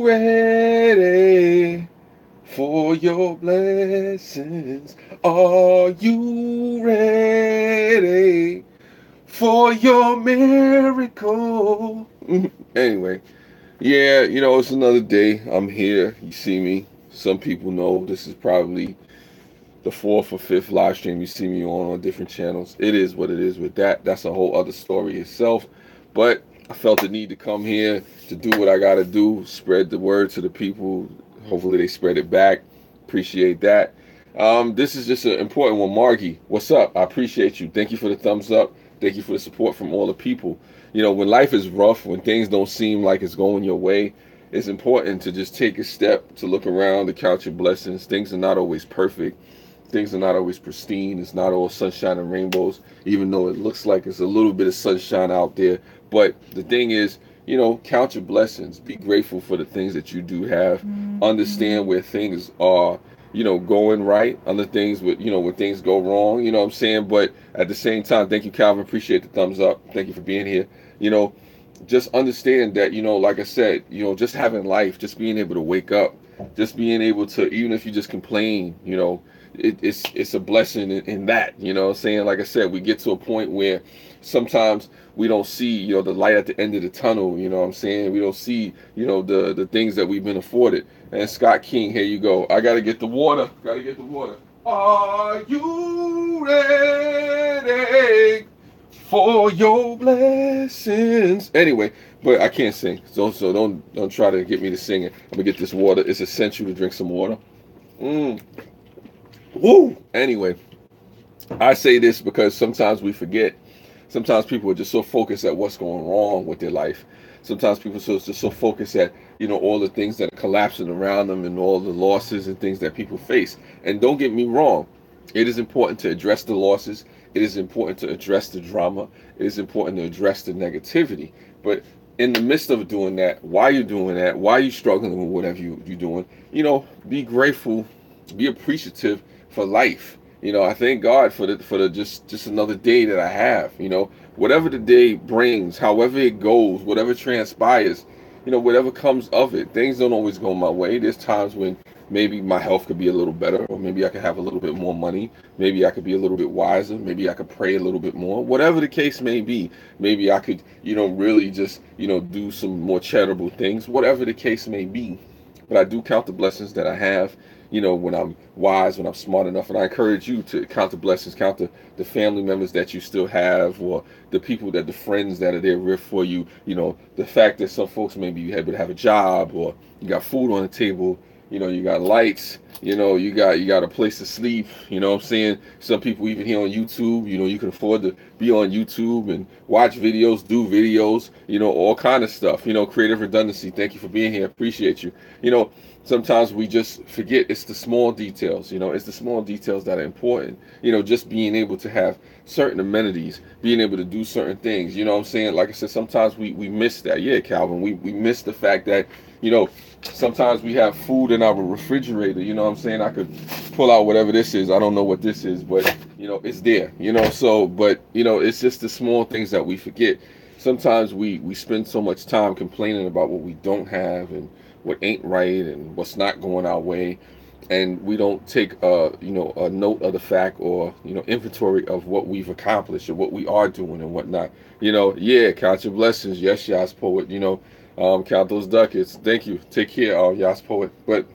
ready for your blessings? Are you ready for your miracle? Anyway, yeah, it's another day. I'm here. You see me. Some people know this is probably the fourth or fifth live stream you see me on different channels. It is what it is with that. That's a whole other story itself. But I felt the need to come here to do what I got to do, spread the word to the people. Hopefully they spread it back. Appreciate that. This is just an important one. Margie, what's up? I appreciate you. Thank you for the thumbs up. Thank you for the support from all the people. When life is rough, when things don't seem like it's going your way, it's important to just take a step to look around, to count your blessings. Things are not always perfect. Things are not always pristine. It's not all sunshine and rainbows, even though it looks like it's a little bit of sunshine out there. But the thing is, count your blessings. Be grateful for the things that you do have. Understand where things are, going right. Other things when things go wrong, you know what I'm saying? But at the same time, thank you, Calvin. Appreciate the thumbs up. Thank you for being here. Just understand that, like I said, just having life, just being able to wake up, just being able to, even if you just complain, it's a blessing in that, saying, like I said, we get to a point where sometimes we don't see, the light at the end of the tunnel, what I'm saying? We don't see, the things that we've been afforded. And Scott King, here you go. I got to get the water. Are you ready for your blessings? Anyway, but I can't sing. So don't try to get me to sing it. I'm going to get this water. It's essential to drink some water. Woo! Anyway, I say this because sometimes we forget. Sometimes people are just so focused at what's going wrong with their life. Sometimes people are just so focused at, all the things that are collapsing around them and all the losses and things that people face. And don't get me wrong, it is important to address the losses. It is important to address the drama. It is important to address the negativity. But in the midst of doing that, while you're doing that, while you're struggling with whatever you're doing, be grateful, be appreciative for life. I thank God for the just another day that I have. Whatever the day brings, however it goes, whatever transpires, whatever comes of it. Things don't always go my way. There's times when maybe my health could be a little better, or maybe I could have a little bit more money. Maybe I could be a little bit wiser. Maybe I could pray a little bit more. Whatever the case may be, maybe I could, really just, do some more charitable things. Whatever the case may be. But I do count the blessings that I have, when I'm wise, when I'm smart enough. And I encourage you to count the blessings, count the family members that you still have, or the people the friends that are there with for you. The fact that some folks maybe able to have a job, or you got food on the table, you got lights, you got a place to sleep, what I'm saying? Some people even here on YouTube, you can afford to be on YouTube and watch videos, do videos, all kind of stuff, creative redundancy. Thank you for being here. Appreciate you. Sometimes we just forget it's the small details, it's the small details that are important, just being able to have certain amenities, being able to do certain things, what I'm saying? Like I said, sometimes we miss that. Yeah, Calvin, we miss the fact that, sometimes we have food in our refrigerator, what I'm saying? I could pull out whatever this is. I don't know what this is, but, it's there, so, but, it's just the small things that we forget. Sometimes we spend so much time complaining about what we don't have and what ain't right and what's not going our way, and we don't take a note of the fact, or inventory of what we've accomplished or what we are doing and whatnot. Yeah, count your blessings. Yes, Yas Poet. Count those ducats. Thank you. Take care, Yas Poet. But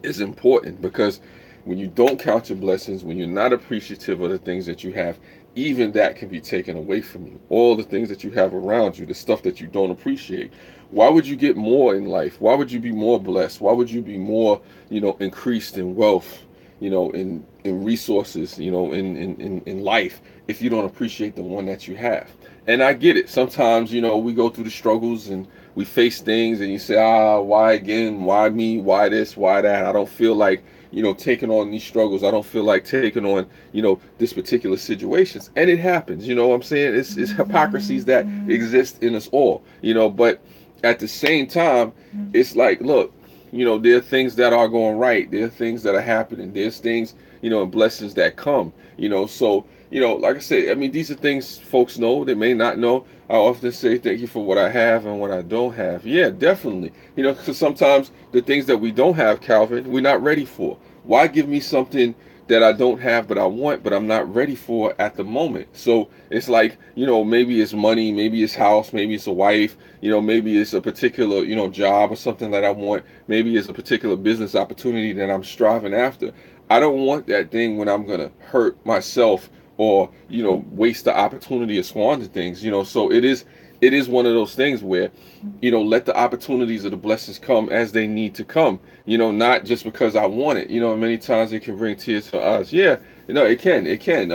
it's important because when you don't count your blessings, when you're not appreciative of the things that you have, even that can be taken away from you. All the things that you have around you, the stuff that you don't appreciate. Why would you get more in life? Why would you be more blessed? Why would you be more, increased in wealth, in resources, in life, if you don't appreciate the one that you have? And I get it. Sometimes, we go through the struggles and we face things and you say, why again? Why me? Why this? Why that? I don't feel like, taking on these struggles. I don't feel like taking on, this particular situations. And it happens, what I'm saying? It's hypocrisies that exist in us all, but at the same time, it's like, look, there are things that are going right. There are things that are happening. There's things, and blessings that come, so, like I said, I mean, these are things folks know. They may not know, I often say thank you for what I have and what I don't have. Yeah, definitely. Because sometimes the things that we don't have, Calvin, we're not ready for. Why give me something that I don't have but I want, but I'm not ready for at the moment? So it's like, maybe it's money, maybe it's house, maybe it's a wife, maybe it's a particular, job or something that I want. Maybe it's a particular business opportunity that I'm striving after. I don't want that thing when I'm going to hurt myself or waste the opportunity or squander things. So it is one of those things where let the opportunities or the blessings come as they need to come, not just because I want it. Many times it can bring tears to us. Yeah, it can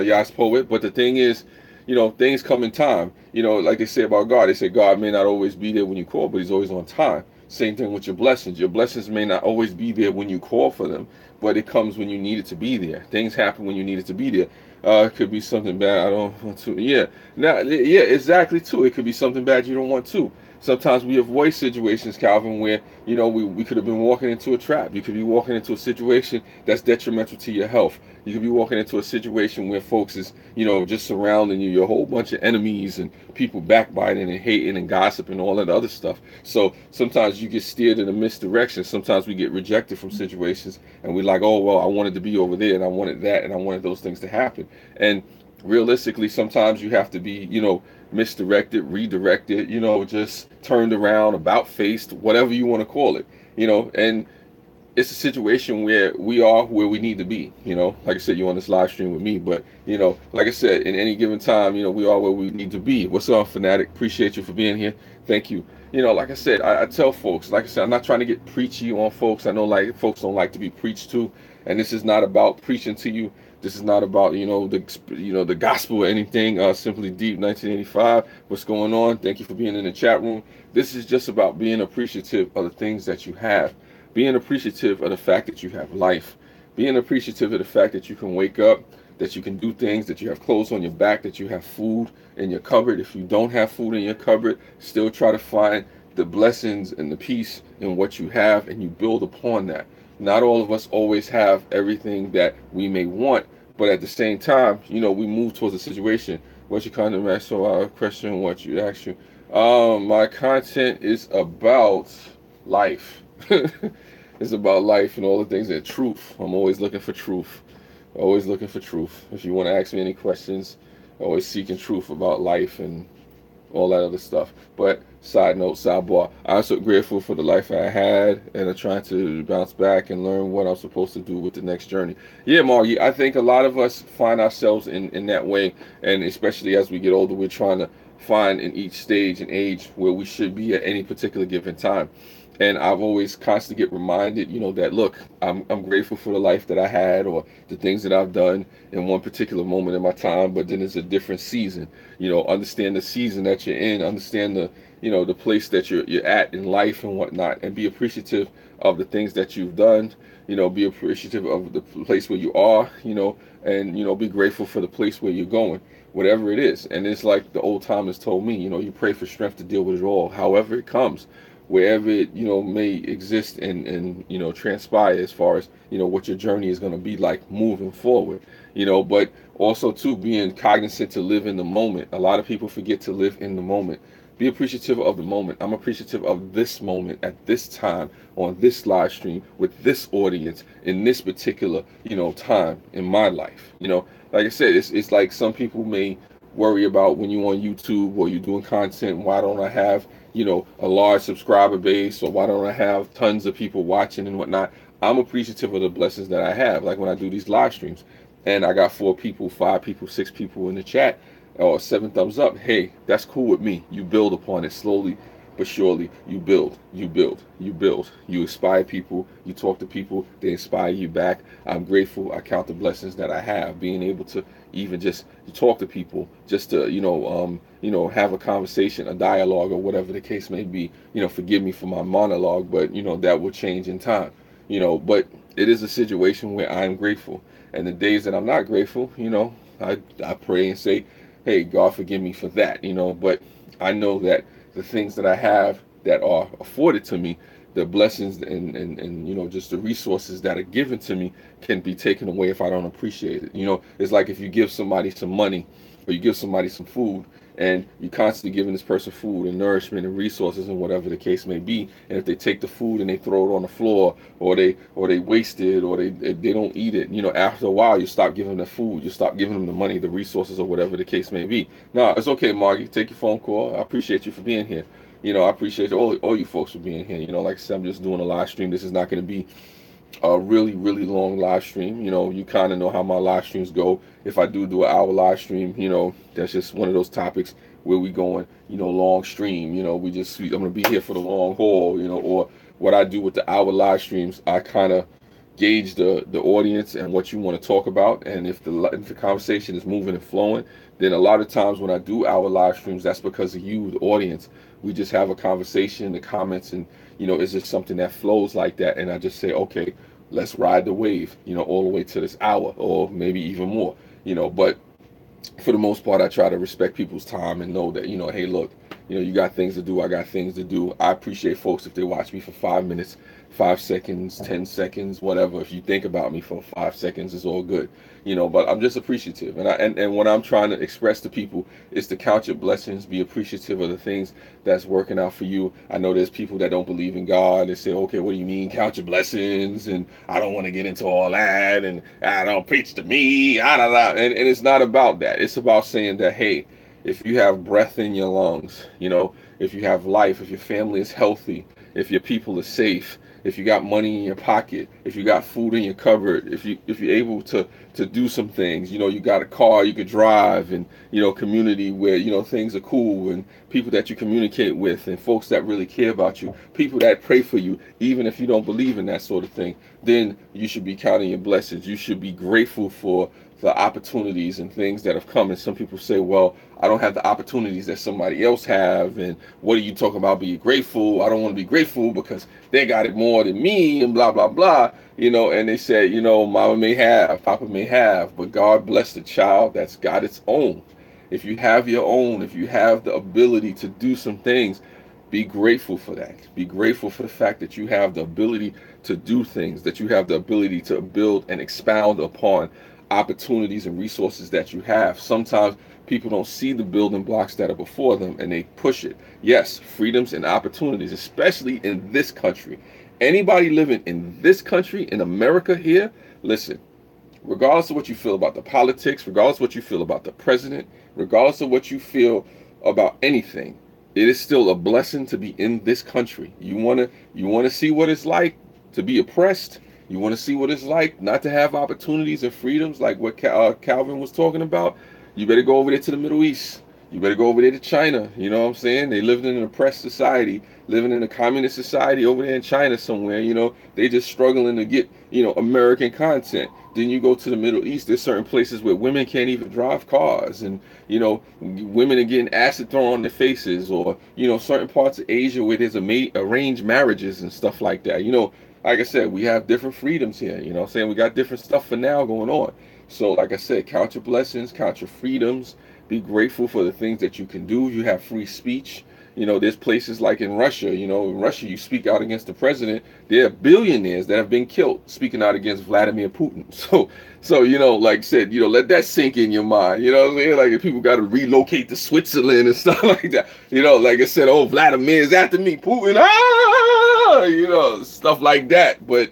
Yas poet, but the thing is, things come in time. Like they say about God, they say God may not always be there when you call, but he's always on time. Same thing with your blessings may not always be there when you call for them, but it comes when you need it to be there. Things happen when you need it to be there. It could be something bad I don't want to. Yeah, now, yeah, exactly. Too. It could be something bad you don't want to. Sometimes we avoid situations, Calvin, where we could have been walking into a trap. You could be walking into a situation that's detrimental to your health. You could be walking into a situation where folks is just surrounding you, your whole bunch of enemies and people backbiting and hating and gossiping and all that other stuff. So sometimes you get steered in a misdirection. Sometimes we get rejected from situations, and we're like, oh well, I wanted to be over there, and I wanted that, and I wanted those things to happen. And realistically, sometimes you have to be, misdirected, redirected, just turned around, about faced, whatever you want to call it, and it's a situation where we are where we need to be. Like I said, you're on this live stream with me, but like I said, in any given time, we are where we need to be. What's up, Fanatic? Appreciate you for being here. Thank you. Like I said, I tell folks, like I said, I'm not trying to get preachy on folks. I know like folks don't like to be preached to, and this is not about preaching to you. This is not about the gospel or anything. Simply Deep 1985. What's going on? Thank you for being in the chat room. This is just about being appreciative of the things that you have, being appreciative of the fact that you have life, being appreciative of the fact that you can wake up, that you can do things, that you have clothes on your back, that you have food in your cupboard. If you don't have food in your cupboard, still try to find the blessings and the peace in what you have, and you build upon that. Not all of us always have everything that we may want, but at the same time, we move towards a situation. What's your content, man? So, question what you asked you. My content is about life. It's about life and all the things that truth. I'm always looking for truth. Always looking for truth. If you want to ask me any questions, always seeking truth about life and all that other stuff. But side note, sidebar, I'm so grateful for the life I had, and I'm trying to bounce back and learn what I'm supposed to do with the next journey. Yeah, Margie, I think a lot of us find ourselves in that way, and especially as we get older, we're trying to find in each stage and age where we should be at any particular given time. And I've always constantly get reminded, that look, I'm grateful for the life that I had or the things that I've done in one particular moment in my time, but then it's a different season. Understand the season that you're in, understand the place that you're at in life and whatnot, and be appreciative of the things that you've done. Be appreciative of the place where you are, and be grateful for the place where you're going, whatever it is. And it's like the old timers told me, you pray for strength to deal with it all, however it comes, wherever it may exist and transpire as far as what your journey is going to be like moving forward. But also too being cognizant to live in the moment. A lot of people forget to live in the moment. Be appreciative of the moment. I'm appreciative of this moment at this time on this live stream with this audience in this particular time in my life. Like I said, it's like some people may worry about when you're on YouTube or you're doing content, why don't I have a large subscriber base, or why don't I have tons of people watching and whatnot. I'm appreciative of the blessings that I have. Like when I do these live streams and I got 4 people, 5 people, 6 people in the chat, or 7 thumbs up, hey, that's cool with me. You build upon it slowly but surely. You build, you build, you build. You inspire people, you talk to people, they inspire you back. I'm grateful. I count the blessings that I have, being able to even just talk to people, just to have a conversation, a dialogue, or whatever the case may be. Forgive me for my monologue, but that will change in time. But it is a situation where I'm grateful, and the days that I'm not grateful, I pray and say, hey, God, forgive me for that. But I know that the things that I have that are afforded to me, the blessings and just the resources that are given to me can be taken away if I don't appreciate it. It's like if you give somebody some money or you give somebody some food and you constantly giving this person food and nourishment and resources and whatever the case may be. And if they take the food and they throw it on the floor, or they waste it, or they don't eat it, after a while you stop giving them the food, you stop giving them the money, the resources, or whatever the case may be. No, it's okay, Margie. Take your phone call. I appreciate you for being here. I appreciate all you folks for being here. Like I said, I'm just doing a live stream. This is not going to be a really, really long live stream. You kind of know how my live streams go. If I do an hour live stream, that's just one of those topics where we going, long stream. I'm going to be here for the long haul, or what I do with the hour live streams, I kind of gauge the audience and what you want to talk about. And if the conversation is moving and flowing, then a lot of times when I do hour live streams, that's because of you, the audience. We just have a conversation, the comments, and it's just something that flows like that. And I just say, okay, let's ride the wave, all the way to this hour, or maybe even more, but for the most part, I try to respect people's time and know that, hey, look, you got things to do, I got things to do. I appreciate folks if they watch me for 5 minutes, 5 seconds, 10 seconds, whatever. If you think about me for 5 seconds, it's all good, but I'm just appreciative. And what I'm trying to express to people is to count your blessings, be appreciative of the things that's working out for you. I know there's people that don't believe in God. They say, okay, what do you mean count your blessings? And I don't want to get into all that. And I don't preach to me. And it's not about that. It's about saying that, hey, if you have breath in your lungs, if you have life, if your family is healthy, if your people are safe, if you got money in your pocket, if you got food in your cupboard, if you're able to do some things, you got a car you could drive, and community where things are cool, and people that you communicate with, and folks that really care about you, people that pray for you, even if you don't believe in that sort of thing, then you should be counting your blessings. You should be grateful for the opportunities and things that have come. And some people say, well, I don't have the opportunities that somebody else have, and what are you talking about being grateful? I don't want to be grateful because they got it more than me, and blah blah blah, and they said, mama may have, papa may have, but God bless the child that's got its own. If you have your own, if you have the ability to do some things, be grateful for that. Be grateful for the fact that you have the ability to do things, that you have the ability to build and expound upon opportunities and resources that you have. Sometimes people don't see the building blocks that are before them, and they push it. Yes, freedoms and opportunities, especially in this country. Anybody living in this country, in America here, listen, regardless of what you feel about the politics, regardless of what you feel about the president, regardless of what you feel about anything, it is still a blessing to be in this country. You want to see what it's like to be oppressed? You want to see what it's like not to have opportunities and freedoms like what Calvin was talking about? You better go over there to the Middle East. You better go over there to China. You know what I'm saying? They live in an oppressed society, living in a communist society over there in China somewhere. They just struggling to get, American content. Then you go to the Middle East, there's certain places where women can't even drive cars, and, women are getting acid thrown on their faces, or, certain parts of Asia where there's arranged marriages and stuff like that. Like I said, we have different freedoms here. You know what I'm saying? We got different stuff for now going on. So like I said, count your blessings, count your freedoms, be grateful for the things that you can do. You have free speech. There's places like in Russia, in Russia, you speak out against the president. There are billionaires that have been killed speaking out against Vladimir Putin. So, like I said, let that sink in your mind. You know what I'm saying? Like if people got to relocate to Switzerland and stuff like that, like I said, oh, Vladimir's after me, Putin, stuff like that. But,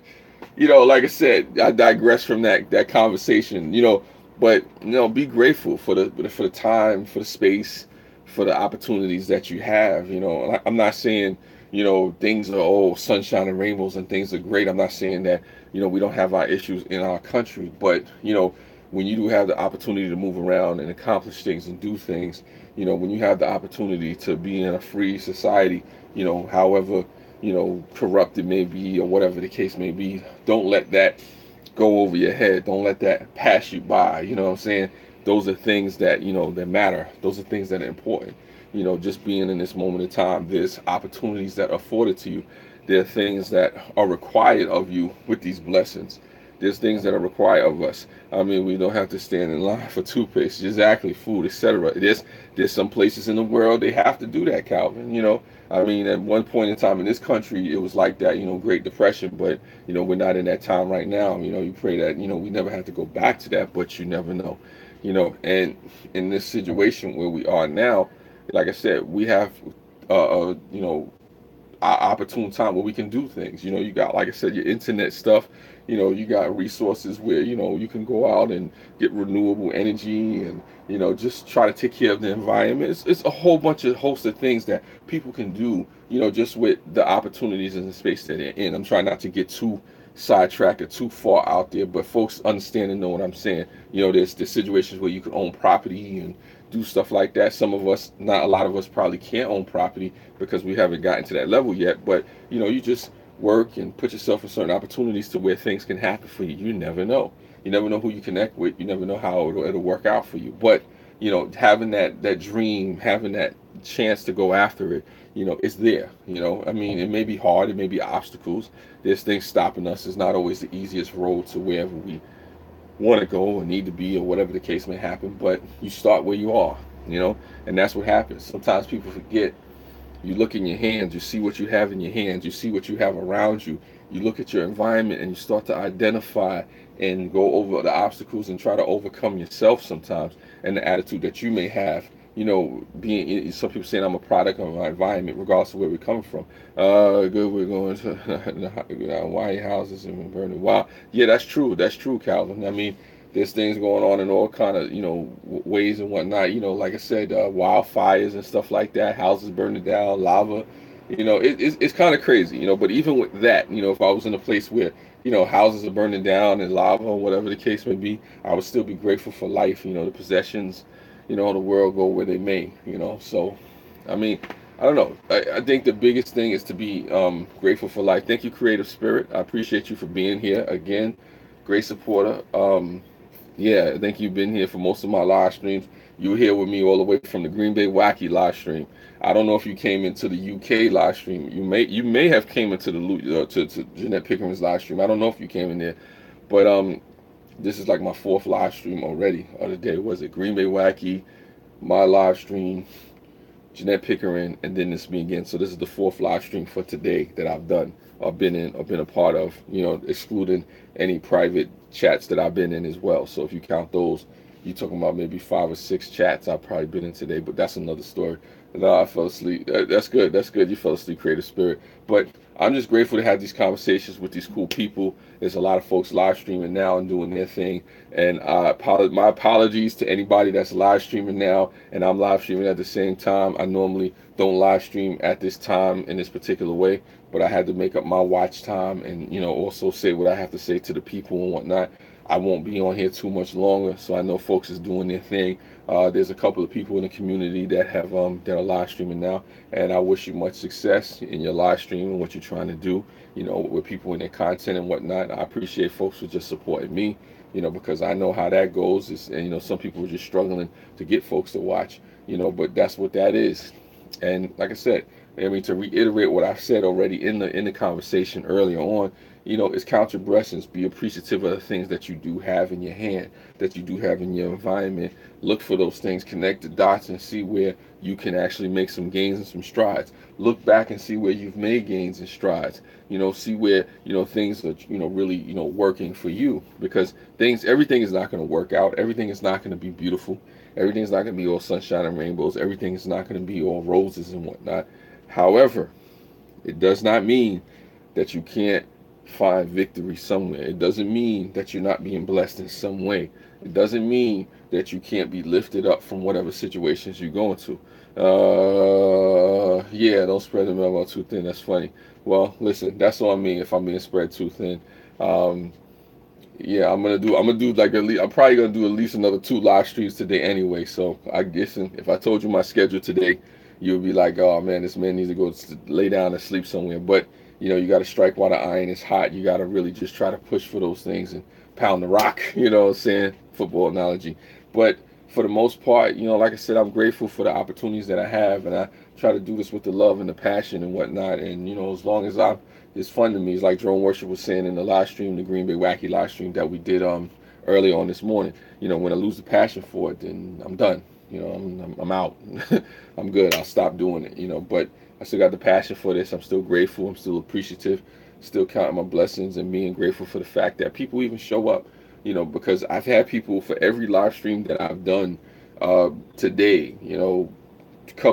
like I said, I digress from that conversation, but, be grateful for the time, for the space, for the opportunities that you have. I'm not saying, things are sunshine and rainbows and things are great. I'm not saying that, we don't have our issues in our country, but, when you do have the opportunity to move around and accomplish things and do things, when you have the opportunity to be in a free society, however, corrupt it may be or whatever the case may be, don't let that go over your head. Don't let that pass you by. You know what I'm saying? Those are things that, that matter. Those are things that are important. Just being in this moment in time, there's opportunities that are afforded to you. There are things that are required of you with these blessings. There's things that are required of us. I mean, we don't have to stand in line for toothpaste, exactly, food, etc. There's some places in the world they have to do that, Calvin. I mean, at one point in time in this country, it was like that, Great Depression, but, we're not in that time right now. You pray that, we never have to go back to that, but you never know. you know. And in this situation where we are now, like I said, we have, you know, our opportune time where we can do things. You know, you got, like I said, your internet stuff. You know, you got resources where, you know, you can go out and get renewable energy and, you know, just try to take care of the environment. It's a whole bunch of host of things that people can do, you know, just with the opportunities in the space that they're in. I'm trying not to get too sidetracked or too far out there, but folks understand and know what I'm saying. You know, there's situations where you can own property and do stuff like that. Some of us, not a lot of us, probably can't own property because we haven't gotten to that level yet. But you know, you just work and put yourself in certain opportunities to where things can happen for you. You never know. You never know who you connect with. You never know how it'll work out for you. But you know, having that dream, having that chance to go after it, you know, it's there. You know, I mean, it may be hard. It may be obstacles. There's things stopping us. It's not always the easiest road to wherever we want to go or need to be or whatever the case may happen, but you start where you are, you know, and that's what happens. Sometimes people forget. You look in your hands, you see what you have in your hands, you see what you have around you, you look at your environment and you start to identify and go over the obstacles and try to overcome yourself sometimes, and the attitude that you may have, you know, being, some people saying I'm a product of my environment regardless of where we're coming from. Good, we're going to White houses and burning. Wow, yeah, that's true, Calvin. I mean, there's things going on in all kind of, you know, ways and whatnot. You know, like I said, wildfires and stuff like that, houses burning down, lava. You know, it's kind of crazy. You know, but even with that, you know, if I was in a place where, you know, houses are burning down and lava or whatever the case may be, I would still be grateful for life. You know, the possessions, you know, the world go where they may. You know, so I mean, I don't know. I think the biggest thing is to be grateful for life. Thank you, Creative Spirit. I appreciate you for being here again. Great supporter. Yeah, I think you've been here for most of my live streams. You were here with me all the way from the Green Bay Wacky live stream. I don't know if you came into the UK live stream. You may have came into the to Jeanette Pickering's live stream. I don't know if you came in there, but this is like my fourth live stream already. Other day was it Green Bay Wacky, my live stream, Jeanette Pickering, and then this me again. So this is the fourth live stream for today that I've done, or been in, or been a part of. You know, excluding any private chats that I've been in as well. So if you count those, you're talking about maybe 5 or 6 chats I've probably been in today. But that's another story. No, I fell asleep. That's good. That's good. You fell asleep, Creative Spirit. But I'm just grateful to have these conversations with these cool people. There's a lot of folks live streaming now and doing their thing. And my apologies to anybody that's live streaming now and I'm live streaming at the same time. I normally don't live stream at this time in this particular way, but I had to make up my watch time and, you know, also say what I have to say to the people and whatnot. I won't be on here too much longer, so I know folks is doing their thing. There's a couple of people in the community that have that are live streaming now, and I wish you much success in your live stream and what you're trying to do. You know, with people in their content and whatnot. I appreciate folks for just supporting me. You know, because I know how that goes. And you know, some people are just struggling to get folks to watch. You know, but that's what that is. And like I said, I mean, to reiterate what I've said already in the conversation earlier on, you know, is count your blessings. Be appreciative of the things that you do have in your hand, that you do have in your environment. Look for those things, connect the dots, and see where you can actually make some gains and some strides. Look back and see where you've made gains and strides. You know, see where, you know, things are, you know, really, you know, working for you. Because everything is not going to work out. Everything is not going to be beautiful. Everything's not going to be all sunshine and rainbows. Everything is not going to be all roses and whatnot. However, it does not mean that you can't find victory somewhere. It doesn't mean that you're not being blessed in some way. It doesn't mean that you can't be lifted up from whatever situations you're going to. Yeah, don't spread the memo too thin. That's funny. Well, listen, that's on me if I'm being spread too thin. Yeah, I'm gonna do like I'm probably gonna do at least another 2 live streams today anyway. So I guess if I told you my schedule today, you'll be like, oh man, this man needs to go lay down and sleep somewhere. But you know, you got to strike while the iron is hot. You got to really just try to push for those things and pound the rock. You know what I'm saying? Football analogy. But for the most part, you know, like I said, I'm grateful for the opportunities that I have, and I try to do this with the love and the passion and whatnot. And you know, as long as it's fun to me. It's like Drone Worship was saying in the live stream, the Green Bay Wacky live stream that we did early on this morning. You know, when I lose the passion for it, then I'm done. You know, I'm out. I'm good. I'll stop doing it. You know, but I still got the passion for this. I'm still grateful. I'm still appreciative. Still counting my blessings and being grateful for the fact that people even show up. because I've had people for every live stream that I've done today,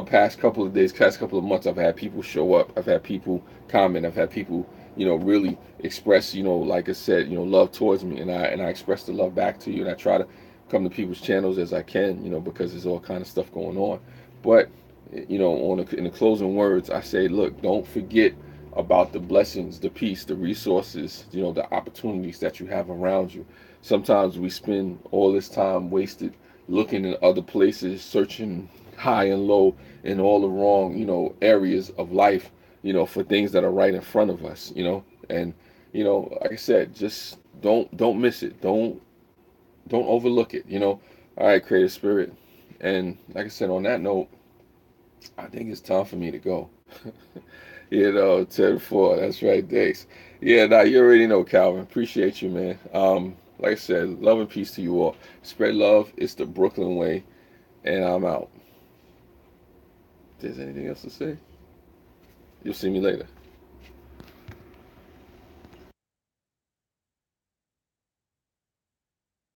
past couple of days, past couple of months, I've had people show up. I've had people comment. I've had people, really express, like I said, love towards me, and I express the love back to you, and I try to come to people's channels as I can, because there's all kind of stuff going on. But in the closing words, I say, look, don't forget about the blessings, the peace, the resources, the opportunities that you have around you. Sometimes we spend all this time wasted looking in other places, searching high and low in all the wrong, areas of life, for things that are right in front of us, and like I said, just don't miss it. Don't overlook it. All right, creative spirit. And like I said, on that note, I think it's time for me to go. 10-4. That's right, Dex. Yeah, now you already know, Calvin. Appreciate you, man. Like I said, love and peace to you all. Spread love. It's the Brooklyn way, and I'm out. If there's anything else to say, you'll see me later.